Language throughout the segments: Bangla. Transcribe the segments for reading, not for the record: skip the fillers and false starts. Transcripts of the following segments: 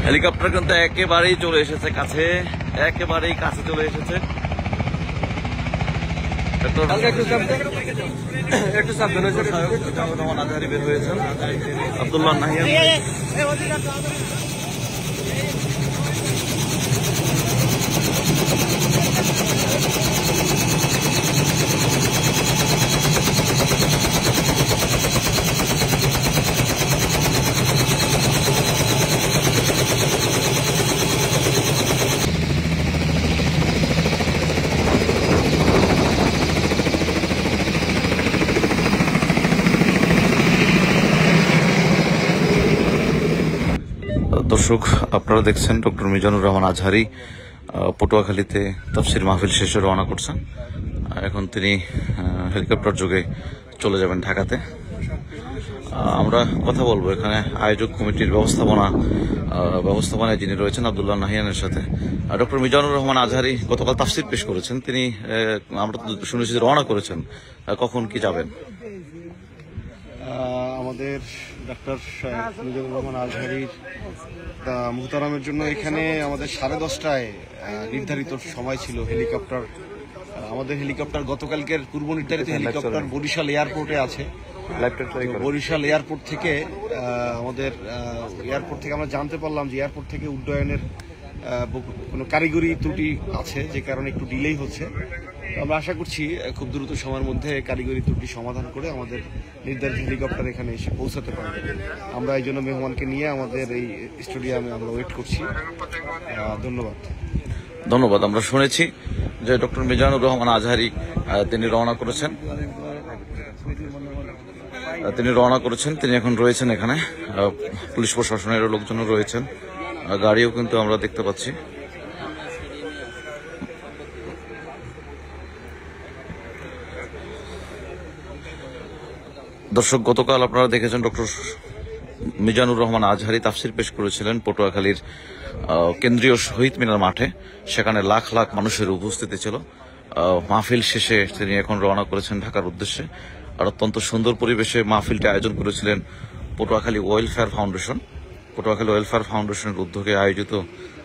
হেলিকপ্টার কিন্তু একেবারেই চলে এসেছে কাছে, একেবারেই কাছে চলে এসেছে। একটু সাবধান আজহারি বের হয়েছেন, আব্দুল্লাহ নাহিয়ান। দর্শক, আপনারা দেখছেন ডক্টর মিজানুর রহমান আজহারি পটুয়াখালীতে তাফসির মাহফিল শেষে রওনা করছেন। এখন তিনি হেলিকপ্টার যোগে চলে যাবেন ঢাকাতে। আমরা কথা বলবো এখানে আয়োজক কমিটির ব্যবস্থাপনায় যিনি রয়েছেন আব্দুল্লাহ নাহিয়ানের সাথে। ডক্টর মিজানুর রহমান আজহারি গতকাল তাফসির পেশ করেছেন, তিনি আমরা শুনেছি যে রওনা করেছেন, কখন কি যাবেন? আমাদের ডাক্তার মিজানুর রহমান আজহারির মুহতারামের জন্য এখানে আমাদের 10:30টায় নির্ধারিত সময় ছিল। আমাদের হেলিকপ্টার গতকালকের পূর্ব নির্ধারিত হেলিকপ্টার বরিশাল এয়ারপোর্টে আছে। বরিশাল এয়ারপোর্ট থেকে আমরা জানতে পারলাম যে এয়ারপোর্ট থেকে উড্ডয়নের কোনো কারিগরি ত্রুটি আছে, যে কারণে একটু ডিলেই হচ্ছে। আমরা আশা করছি খুব দ্রুত সময়ের মধ্যে কারিগরি ত্রুটি সমাধান করে আমাদের নির্ধারিত হেলিকপ্টার এখানে এসে পৌঁছাতে পারবে। আমরা এই জন্য মেহমানকে নিয়ে আমাদের এই স্টেডিয়ামে আমরা ওয়েট করছি। ধন্যবাদ। আমরা শুনেছি যে ডক্টর মিজানুর রহমান আজহারি তিনি রওনা করেছেন, তিনি এখন রয়েছেন এখানে। পুলিশ প্রশাসনের লোকজনও রয়েছেন, গাড়িও কিন্তু আমরা দেখতে পাচ্ছি। দর্শক, গতকাল আপনারা দেখেছেন ডক্টর মিজানুর রহমান আজহারি তাফসির পেশ করেছিলেন পটুয়াখালীর কেন্দ্রীয় শহীদ মিনার মাঠে। সেখানে লাখ লাখ মানুষের উপস্থিতি ছিল। মাহফিল শেষে তিনি এখন রওনা করেছেন ঢাকার উদ্দেশ্যে। আর অত্যন্ত সুন্দর পরিবেশে মাহফিলটি আয়োজন করেছিলেন পটুয়াখালী ওয়েলফেয়ার ফাউন্ডেশনের উদ্যোগে আয়োজিত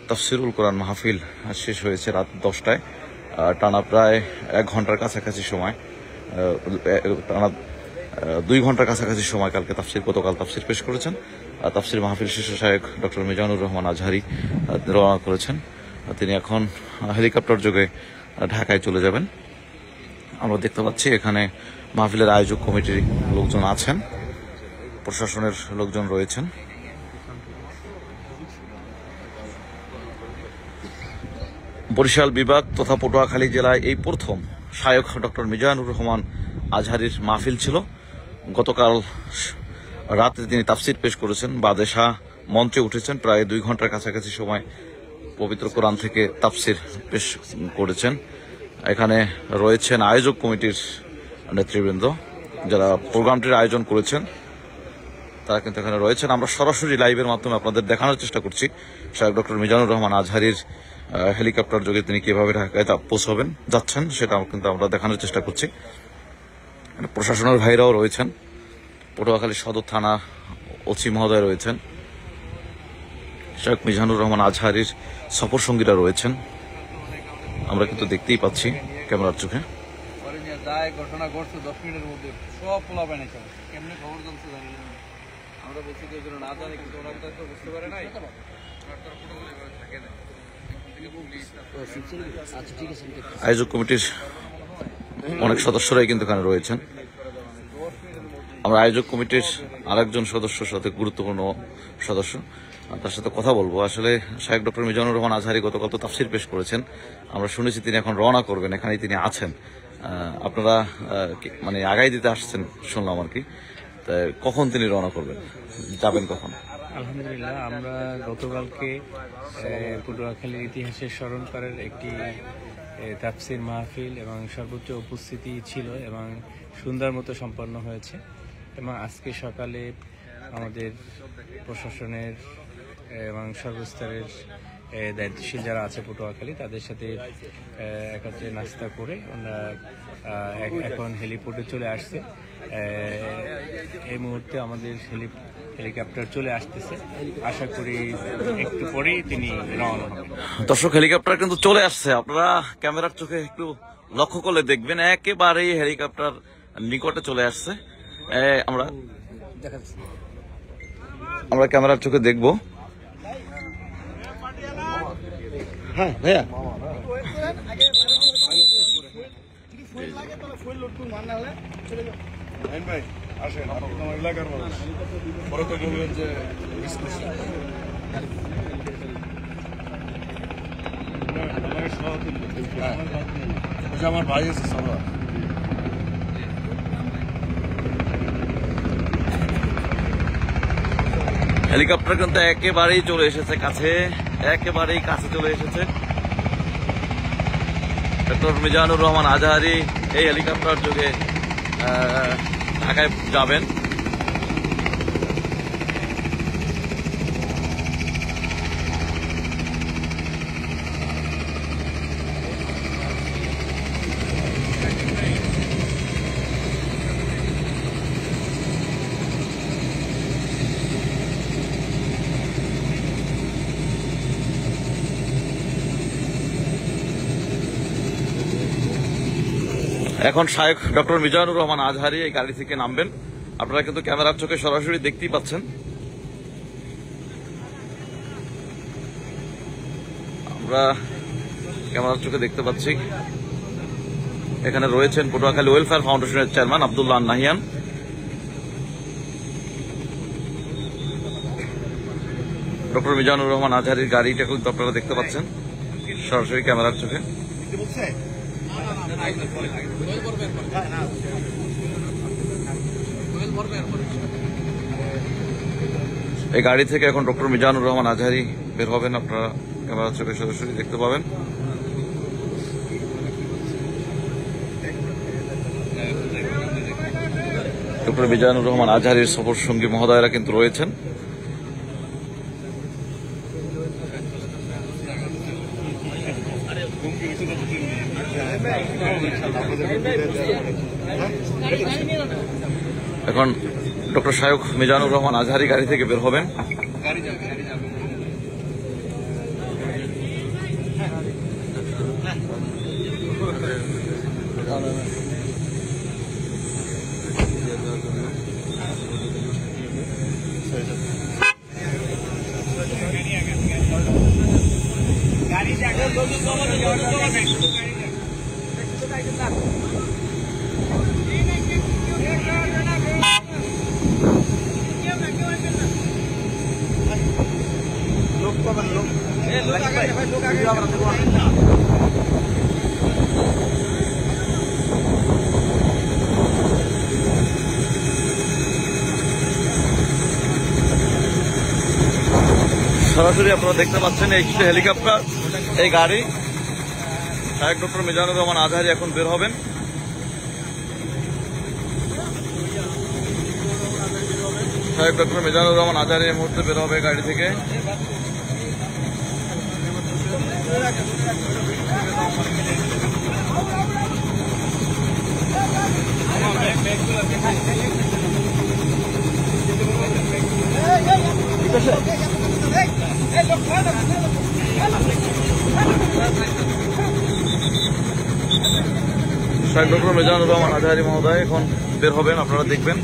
তাফসিরুল কোরআন মাহফিল শেষ হয়েছে রাত 10টায়। টানা প্রায় 1 ঘন্টার কাছাকাছি সময়, টানা 2 ঘন্টার কাছাকাছি সময় গতকাল তাফসির পেশ করেছেন। তাফসির মাহফিল শেষে শায়েখ ডক্টর মিজানুর রহমান আজহারি রওনা করেছেন। তিনি এখন হেলিকপ্টার যোগে ঢাকায় চলে যাবেন। আমরা দেখতে পাচ্ছি এখানে মাহফিলের আয়োজক কমিটির লোকজন আছেন, প্রশাসনের লোকজন রয়েছেন। বরিশাল বিভাগ তথা পটুয়াখালী জেলায় এই প্রথম শায়েখ ডক্টর মিজানুর রহমান আজহারির মাহফিল ছিল। গতকাল রাতে তিনি তাফসির পেশ করেছেন, বাদেশা মঞ্চে উঠেছেন। প্রায় 2 ঘন্টার কাছাকাছি সময় পবিত্র কোরআন থেকে তাফসির পেশ করেছেন। এখানে রয়েছেন আয়োজক কমিটির নেতৃবৃন্দ, যারা প্রোগ্রামটির আয়োজন করেছেন, তারা কিন্তু এখানে রয়েছেন। আমরা সরাসরি লাইভের মাধ্যমে আপনাদের দেখানোর চেষ্টা করছি শায়েখ ডক্টর মিজানুর রহমান আজহারির হেলিকপ্টার যোগে তিনি কিভাবে ঢাকায় যাচ্ছেন, সেটা কিন্তু আমরা দেখানোর চেষ্টা করছি। প্রশাসনের ভাইরাও রয়েছেন, পটুয়াখালী সদর থানা ওসি মহোদয় রয়েছেন, শায়েখ মিজানুর রহমান আজহারির সফর সঙ্গীরা রয়েছেন। আমরা কিন্তু দেখতেই পাচ্ছি ক্যামেরার চোখে। ঘটনা ঘটছে 10 মিনিটের মধ্যে সব পোলা পায় না, কেমনি খবর জানছে জানি না। আমরা বলছি যে না জানে, কিন্তু ওরা তো বুঝতে পারে নাই। আয়োজক কমিটির অনেক সদস্যরাই কিন্তু এখানে রয়েছেন। আমরা আয়োজক কমিটির আরেকজন সদস্যর সাথে, গুরুত্বপূর্ণ সদস্য, তার সাথে কথা বলবো। আসলে শায়েখ ডক্টর মিজানুর রহমান আজহারি গতকাল তো তাফসির পেশ করেছেন, আমরা শুনেছি তিনি এখন রওনা করবেন, এখানেই তিনি আছেন। আপনারা মানে আগাই দিতে আসছেন শুনলাম আর কি। কখন তিনি রওনা করবেন, যাবেন কখন? আলহামদুলিল্লাহ, আমরা গতকালকে পটুয়াখালীর ইতিহাসের স্মরণ করার একটি তাফসির মাহফিল এবং সর্বোচ্চ উপস্থিতি ছিল এবং সুন্দর মতো সম্পন্ন হয়েছে। এবং আজকে সকালে আমাদের প্রশাসনের এবং সর্বস্তরের দায়িত্বশীল যারা আছে পটুয়াখালী, তাদের সাথে একত্রে নাস্তা করে আমরা এখন হেলিপোর্টে চলে আসছে। এই মুহূর্তে আমাদের হেলিকপ্টার চলে আসতেছে, আশা করি একটু পরেই তিনি রওনা হবেন। দর্শক, হেলিকপ্টার কিন্তু চলে আসছে। আপনারা ক্যামেরার চোখে একটু লক্ষ্য করলে দেখবেন একেবারেই হেলিকপ্টার নিকটে চলে আসছে। আমরা ক্যামেরার চোখে দেখবো। হ্যাঁ ভাইয়া, ভাই আসেন, আপনি তোমার এলাকার মানুষ, পরে তো বলবেন যে আমার ভাই আছে সবার। হেলিকপ্টার কিন্তু একেবারেই চলে এসেছে কাছে, একেবারেই কাছে চলে এসেছে। ডক্টর মিজানুর রহমান আজহারী এই হেলিকপ্টার যোগে ঢাকায় যাবেন। এখন শায়েখ ডক্টর মিজানুর রহমান আজহারী এই গাড়ি থেকে নামবেন। আপনারা কিন্তু ক্যামেরার চোখে সরাসরি দেখতেই পাচ্ছেন। আমরা ক্যামেরার চোখে দেখতে পাচ্ছি এখানে রয়েছেন পটুয়াখালী ওয়েলফেয়ার ফাউন্ডেশনের চেয়ারম্যান আব্দুল্লাহ নাহিয়ান। ডক্টর মিজানুর রহমান আজহারীর গাড়িটা কিন্তু আপনারা দেখতে পাচ্ছেন সরাসরি ক্যামেরার চোখে। এই গাড়ি থেকে এখন ডক্টর মিজানুর রহমান আজহারী বের হবেন, আপনারা ক্যামেরার চোখে সরাসরি দেখতে পাবেন। ডক্টর মিজানুর রহমান আজহারীর সফর সঙ্গী মহোদয়রা কিন্তু রয়েছেন। এখন ডক্টর শায়েখ মিজানুর রহমান আজহারী গাড়ি থেকে বের হবেন। সরাসরি আপনারা দেখতে পাচ্ছেন এই হেলিকপ্টার, এই গাড়ি। শায়েখ ডক্টর মিজানুর রহমান আজহারী এখন বের হবেন। শায়েখ ডক্টর মিজানুর রহমান আজহারী এই মুহূর্তে বের হবে গাড়ি থেকে। শায়েখ ডক্টর মিজানুর রহমান আজহারী মহোদয় এখন বের হবেন, আপনারা দেখবেন।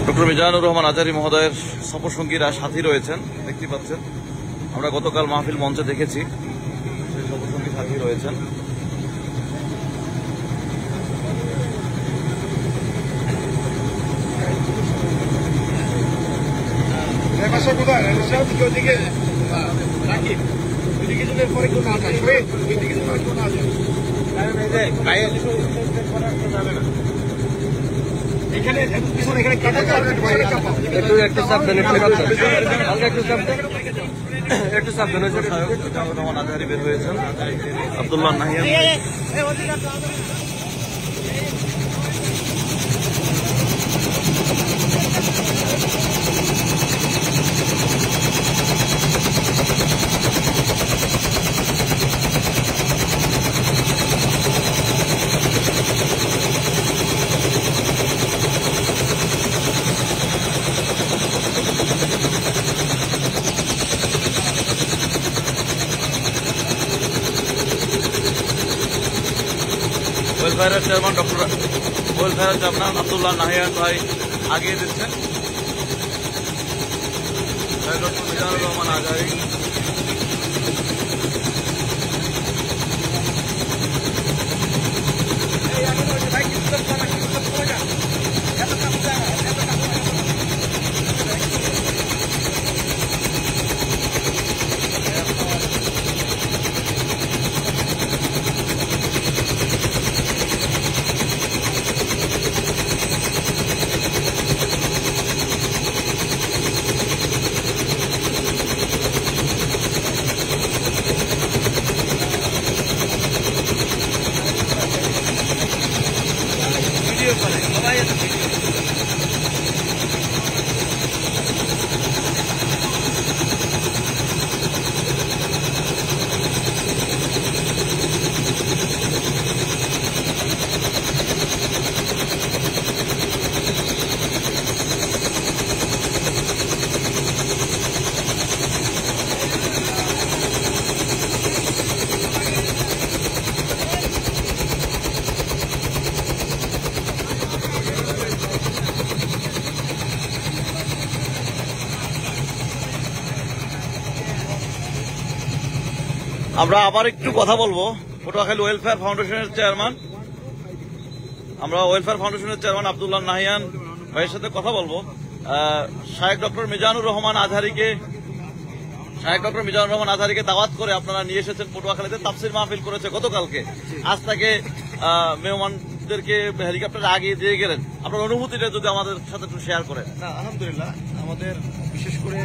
ডক্টর মিজানুর রহমান আজহারী মহোদয়ের সফর সঙ্গীরা সাথী রয়েছেন, দেখতে পাচ্ছেন। আমরা গতকাল মাহফিল মঞ্চে দেখেছি সেই সফর সঙ্গী সাথী রয়েছেন। একটু সাবধান, একটু সাবধান হয়েছে। রহমান আজহারী বের হয়েছেন, আব্দুল্লাহ নাহিয়ান। ওয়েলফেয়ারের চেয়ারম্যান ডক্টর ওয়েলফেয়ারের চেয়ারম্যান আব্দুল্লাহ নাহিয়ান ভাই আগিয়ে দিচ্ছেন। ডক্টর মিজানুর রহমান আজহারী আমরা আবার একটু কথা বলবো পটুয়াখালী ওয়েলফেয়ার ফাউন্ডেশনের চেয়ারম্যান আব্দুল্লাহ নাহিয়ান ভাইয়ের সাথে কথা বলবো। শায়েখ ডক্টর মিজানুর রহমান আজহারীকে দাওয়াত করে আপনারা নিয়ে এসেছেন পটুয়াখালীতে, তাফসির মাহফিল করেছে গতকালকে, আজ তাকে মেহমানদেরকে হেলিকপ্টারে আগিয়ে দিয়ে গেলেন। আপনার অনুভূতিটা যদি আমাদের সাথে একটু শেয়ার করেন। না, আলহামদুলিল্লাহ আমাদের বিশেষ করে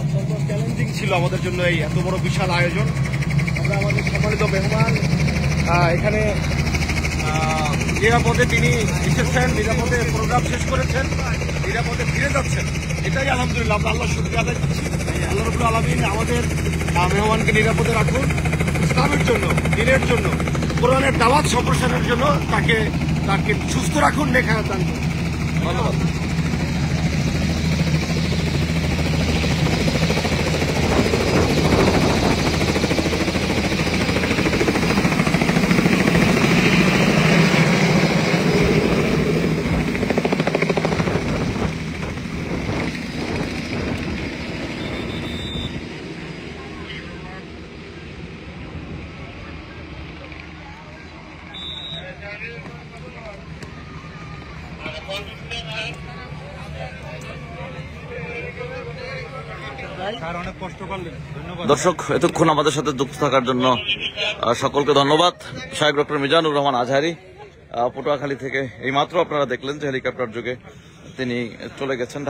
অত্যন্ত চ্যালেঞ্জিং ছিল আমাদের জন্য এই এত বড় বিশাল আয়োজন। আমরা আমাদের সম্মানিত মেহমান এখানে নিরাপদে তিনি এসেছেন, নিরাপদে প্রোগ্রাম শেষ করেছেন, নিরাপদে ফিরে যাচ্ছেন, এটাই আলহামদুলিল্লাহ আমরা আল্লাহর শুকরিয়া আদায় করছি। আল্লাহ রাব্বুল আলামিন আমাদের মেহমানকে নিরাপদে রাখুন, ইসলামের জন্য, দ্বীনের জন্য, কোরআনের দাওয়াত সম্প্রসারণের জন্য তাকে সুস্থ রাখুন, নেখায়াত দান করুন। ধন্যবাদ। দর্শক, এতক্ষণ আমাদের সাথে যুক্ত থাকার জন্য সকলকে ধন্যবাদ। শায়েখ ডক্টর মিজানুর রহমান আজহারী পটুয়াখালী থেকে এইমাত্র আপনারা দেখলেন যে হেলিকপ্টার যোগে তিনি চলে গেছেন।